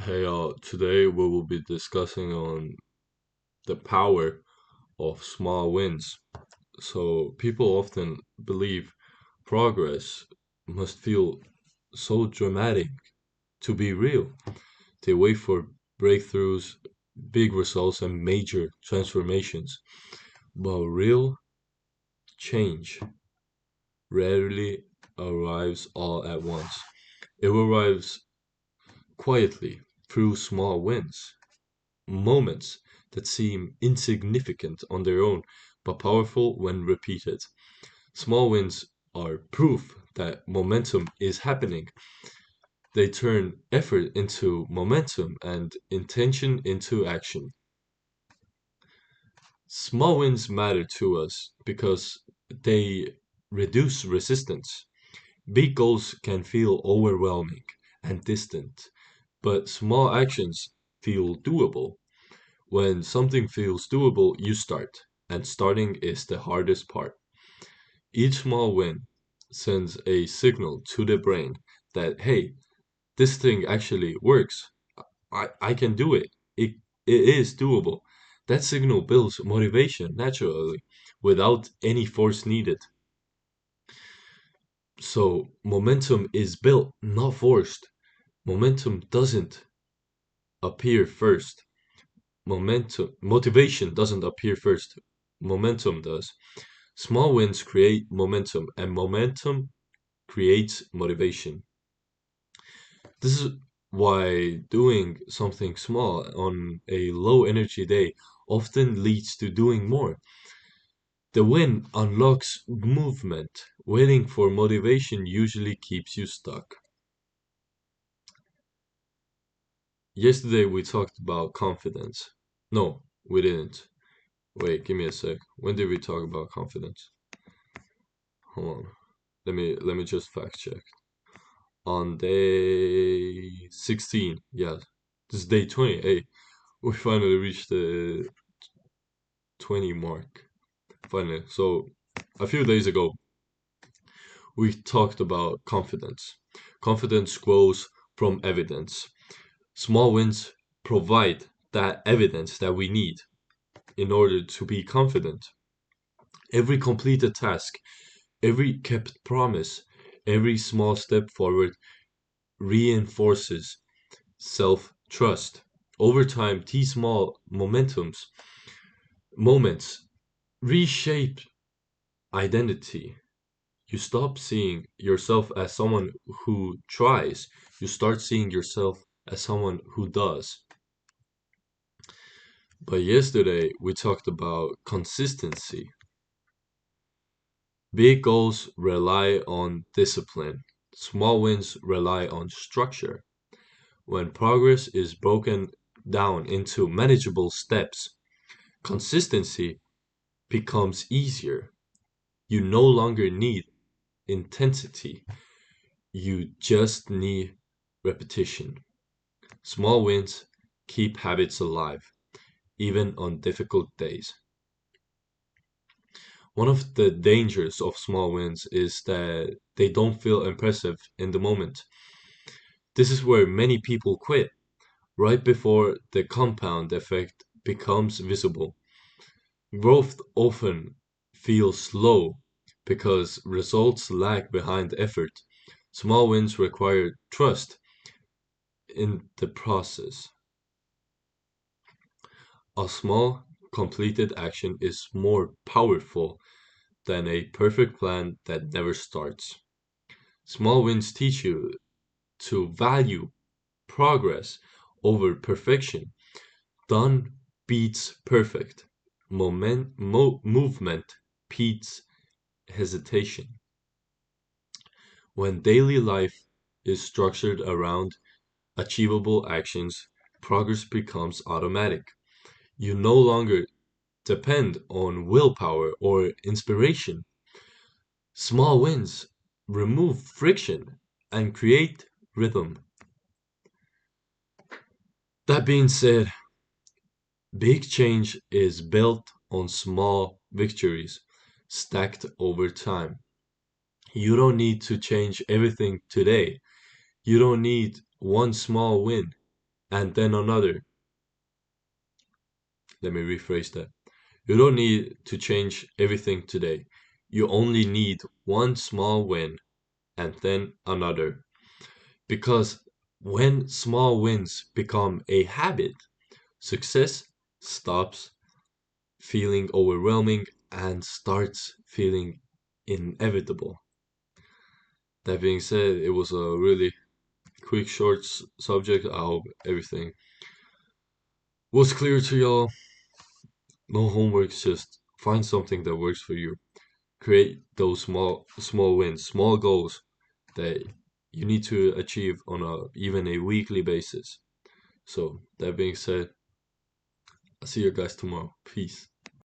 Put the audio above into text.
Hey, today we will be discussing on the power of small wins. So people often believe progress must feel so dramatic to be real. They wait for breakthroughs, big results, and major transformations. But real change rarely arrives all at once. It arrives quietly through small wins. Moments that seem insignificant on their own, but powerful when repeated. Small wins are proof that momentum is happening. They turn effort into momentum and intention into action. Small wins matter to us because they reduce resistance. Big goals can feel overwhelming and distant, but small actions feel doable. When something feels doable, you start, and starting is the hardest part. Each small win sends a signal to the brain that, hey, this thing actually works. I can do it. It is doable. That signal builds motivation naturally without any force needed. So, momentum is built, not forced. Momentum doesn't appear first. Motivation doesn't appear first. Momentum does. Small wins create momentum, and momentum creates motivation. This is why doing something small on a low energy day often leads to doing more. The win unlocks movement. Waiting for motivation usually keeps you stuck. Yesterday we talked about confidence. No, we didn't. Wait, give me a sec. When did we talk about confidence? Hold on. Let me just fact check. On day 16. Yeah, this is day 20. Hey, we finally reached the 20 mark. Finally. So, a few days ago, we talked about confidence. Confidence grows from evidence. Small wins provide that evidence that we need in order to be confident. Every completed task, every kept promise, every small step forward reinforces self trust. Over time, these small moments reshape identity. You stop seeing yourself as someone who tries, you start seeing yourself as someone who does. But yesterday, we talked about consistency. Big goals rely on discipline, small wins rely on structure. When progress is broken down into manageable steps, consistency becomes easier. You no longer need intensity, you just need repetition. Small wins keep habits alive, even on difficult days. One of the dangers of small wins is that they don't feel impressive in the moment. This is where many people quit, right before the compound effect becomes visible. Growth often feels slow because results lag behind effort. Small wins require trust in the process. A small, completed action is more powerful than a perfect plan that never starts. Small wins teach you to value progress over perfection. Done beats perfect. Movement beats hesitation. When daily life is structured around achievable actions, progress becomes automatic. You no longer depend on willpower or inspiration. Small wins remove friction and create rhythm. That being said, big change is built on small victories stacked over time. You don't need to change everything today. You don't need one small win. and then another. Let me rephrase that. You don't need to change everything today. You only need one small win and then another. Because when small wins become a habit, success stops feeling overwhelming and starts feeling inevitable. That being said, it was a really quick, short subject. I hope everything was clear to y'all. No homework, just find something that works for you. Create those small wins, small goals that you need to achieve on even a weekly basis. So that being said, I'll see you guys tomorrow. Peace.